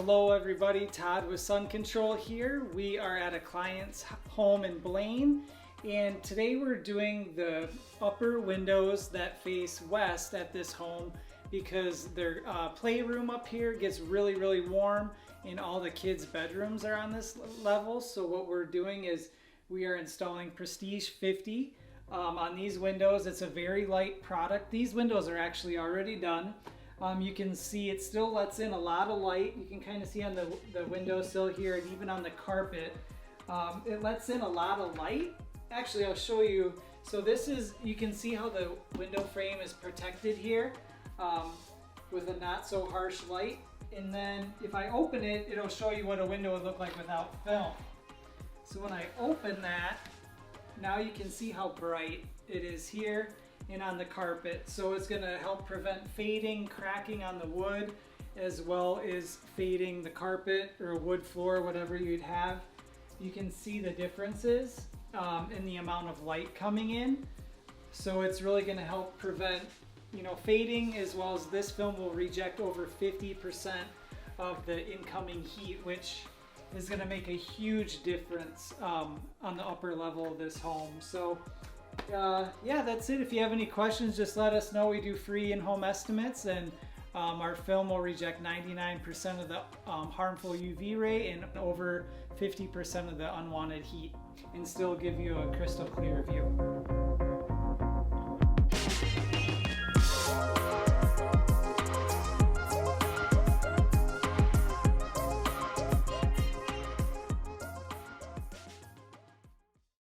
Hello everybody, Todd with Sun Control here. We are at a client's home in Blaine, and today we're doing the upper windows that face west at this home because their playroom up here gets really warm and all the kids' bedrooms are on this level. So what we're doing is we are installing Prestige 50 on these windows. It's a very light product. These windows are actually already done. You can see it still lets in a lot of light. You can kind of see on the windowsill here and even on the carpet. It lets in a lot of light. Actually, I'll show you. So this is, you can see how the window frame is protected here with a not so harsh light. And then if I open it, it'll show you what a window would look like without film. So when I open that, now you can see how bright it is here and on the carpet. So it's going to help prevent fading, cracking on the wood, as well as fading the carpet or a wood floor, whatever you'd have. You can see the differences in the amount of light coming in. So it's really going to help prevent, fading, as well as this film will reject over 50% of the incoming heat, which is going to make a huge difference on the upper level of this home. So yeah, that's it. If you have any questions, just let us know. We do free in-home estimates, and our film will reject 99% of the harmful UV ray and over 50% of the unwanted heat, and still give you a crystal clear view.